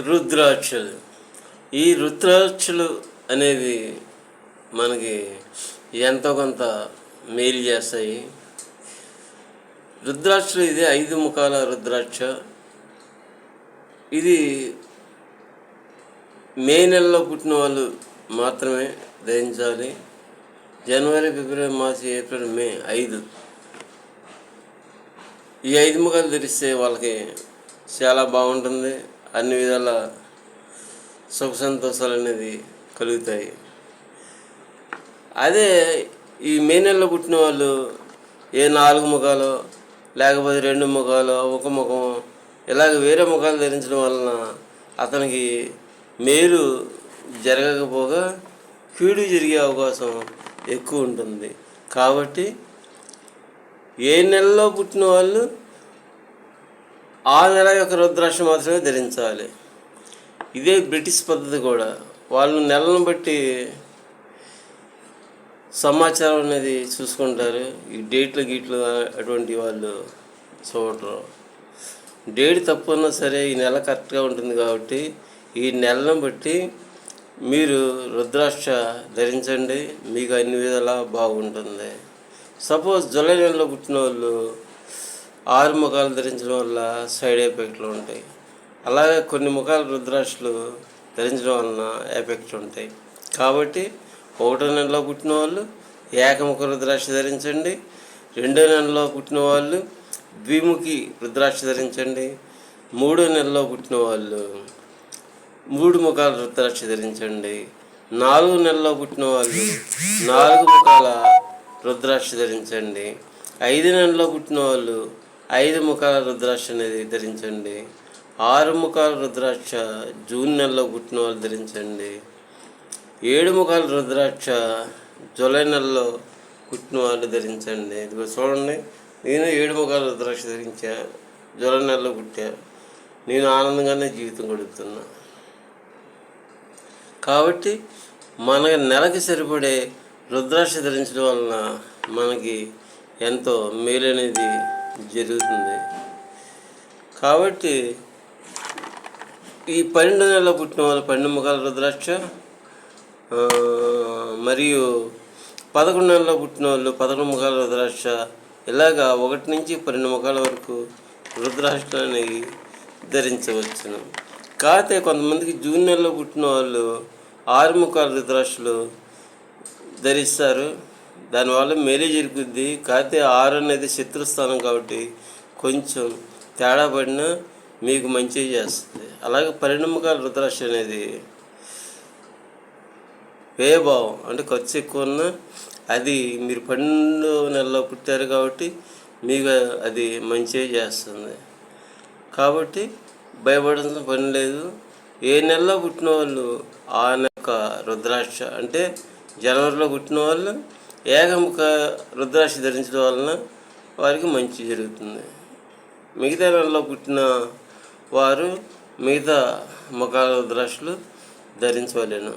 రుద్రాక్షలు. ఈ రుద్రాక్షలు అనేవి మనకి ఎంతో కొంత మేలు చేస్తాయి. రుద్రాక్షలు ఇది 5 ముఖాల రుద్రాక్ష. ఇది మే నెలలో పుట్టిన వాళ్ళు మాత్రమే ధరించాలి. జనవరి, ఫిబ్రవరి, మార్చి, ఏప్రిల్, మే 5 ఈ 5 ముఖాలు ధరిస్తే వాళ్ళకి చాలా బాగుంటుంది. అన్ని విధాల సుఖ సంతోషాలు అనేది కలుగుతాయి. అదే ఈ మే నెలలో పుట్టిన వాళ్ళు 4 ముఖాలు లేకపోతే 2 ముఖాలు, ఒక ముఖం ఇలాగ వేరే ముఖాలు ధరించడం వలన అతనికి మేలు జరగకపోగా కీడు జరిగే అవకాశం ఎక్కువ ఉంటుంది. కాబట్టి ఏ నెలలో పుట్టిన వాళ్ళు ఆ నెల యొక్క రుద్రాక్ష మాత్రమే ధరించాలి. ఇదే బ్రిటిష్ పద్ధతి కూడా. వాళ్ళు నెలను బట్టి సమాచారం అనేది చూసుకుంటారు. ఈ డేట్లు గీట్లు అటువంటి వాళ్ళు చూడరు. డేట్ తప్పు ఉన్నా సరే ఈ నెల కరెక్ట్గా ఉంటుంది కాబట్టి ఈ నెలను బట్టి మీరు రుద్రాక్ష ధరించండి, మీకు అన్ని విధాలా బాగుంటుంది. సపోజ్ జూలై నెలలో పుట్టిన వాళ్ళు 6 ముఖాలు ధరించడం వల్ల సైడ్ ఎఫెక్ట్లు ఉంటాయి. అలాగే కొన్ని ముఖాల రుద్రాక్షలు ధరించడం వలన ఎఫెక్ట్లు ఉంటాయి. కాబట్టి 1వ నెలలో పుట్టిన వాళ్ళు ఏకముఖ రుద్రాక్ష ధరించండి. 2వ నెలలో పుట్టిన వాళ్ళు ద్విముఖి రుద్రాక్ష ధరించండి. 3వ నెలలో పుట్టిన వాళ్ళు 3 ముఖాల రుద్రాక్ష ధరించండి. 4వ నెలలో పుట్టిన వాళ్ళు 4 ముఖాల రుద్రాక్ష ధరించండి. 5వ నెలలో పుట్టిన వాళ్ళు 5 ముఖాల రుద్రాక్ష అనేది ధరించండి. 6 ముఖాల రుద్రాక్ష జూన్ నెలలో పుట్టిన వాళ్ళు ధరించండి. 7 ముఖాల రుద్రాక్ష జూలై నెలలో పుట్టిన వాళ్ళు ధరించండి. ఇదిగో చూడండి, నేను 7 ముఖాల రుద్రాక్ష ధరించా, జూలై నెలలో పుట్టా. నేను ఆనందంగానే జీవితం గడుపుతున్నా. కాబట్టి మన నెలకి సరిపడే రుద్రాక్ష ధరించడం వలన మనకి ఎంతో మేలు అనేది జరుగుతుంది. కాబట్టి ఈ 12 నెలలో పుట్టిన వాళ్ళు 12 ముఖాల రుద్రాక్ష, మరియు 11 నెలలో పుట్టిన వాళ్ళు 11 ముఖాల రుద్రాక్ష, ఇలాగా 1 నుంచి 12 ముఖాల వరకు రుద్రాక్షలని ధరించవచ్చును. కాకపోతే కొంతమందికి జూన్ నెలలో పుట్టిన వాళ్ళు 6 ముఖాల రుద్రాక్షలు ధరిస్తారు. దానివల్ల మేలే జరుగుద్ది. కాకపోతే 6 అనేది శత్రుస్థానం కాబట్టి కొంచెం తేడా పడినా మీకు మంచిగా చేస్తుంది. అలాగే 12 ముఖాల రుద్రాక్ష అనేది వ్యయభావం, అంటే ఖర్చు ఎక్కువ ఉన్నా అది మీరు 12 నెలలో పుట్టారు కాబట్టి మీకు అది మంచిగా చేస్తుంది. కాబట్టి భయపడాల్సిన పని లేదు. ఏ నెలలో పుట్టిన వాళ్ళు ఆ నెల రుద్రాక్ష, అంటే జనవరిలో పుట్టిన వాళ్ళు ఏకముఖ రుద్రాక్ష ధరించడం వలన వారికి మంచి జరుగుతుంది. మిగతా నెలలో పుట్టిన వారు మిగతా ముఖాల రుద్రాక్షలు ధరించవలేను.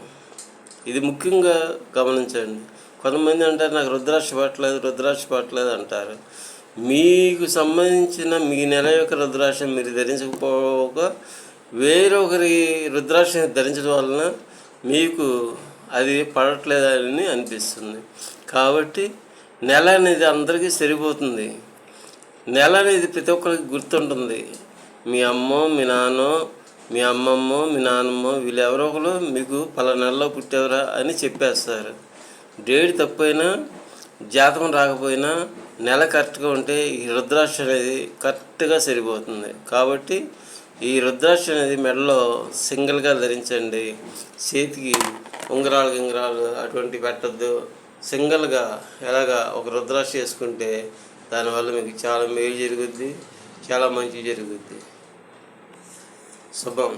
ఇది ముఖ్యంగా గమనించండి. కొంతమంది అంటారు నాకు రుద్రాక్ష పట్టలేదు అంటారు. మీకు సంబంధించిన మీ నెల యొక్క రుద్రాక్ష మీరు ధరించకపోక వేరొకరి రుద్రాక్షని ధరించడం వలన మీకు అది పడట్లేదని అనిపిస్తుంది. కాబట్టి నెల అనేది అందరికీ సరిపోతుంది. నెల అనేది ప్రతి ఒక్కరికి గుర్తుంటుంది. మీ అమ్మో, మీ నాన్నో, మీ అమ్మమ్మో, మీ నాన్నమ్మో వీళ్ళు ఎవరో ఒకరు మీకు పలానా నెలలో పుట్టేవరా అని చెప్పేస్తారు. డేట్ తప్పైనా, జాతకం రాకపోయినా నెల కరెక్ట్గా ఉంటే ఈ రుద్రాక్ష అనేది కరెక్ట్గా సరిపోతుంది. కాబట్టి ఈ రుద్రాక్ష అనేది మెడలో సింగిల్గా ధరించండి. చేతికి ఉంగరాలు అటువంటి పెట్టద్దు. సింగిల్గా ఎలాగా ఒక రుద్రాక్ష వేసుకుంటే దానివల్ల మీకు చాలా మేలు జరుగుద్ది, చాలా మంచి జరుగుద్ది. శుభం.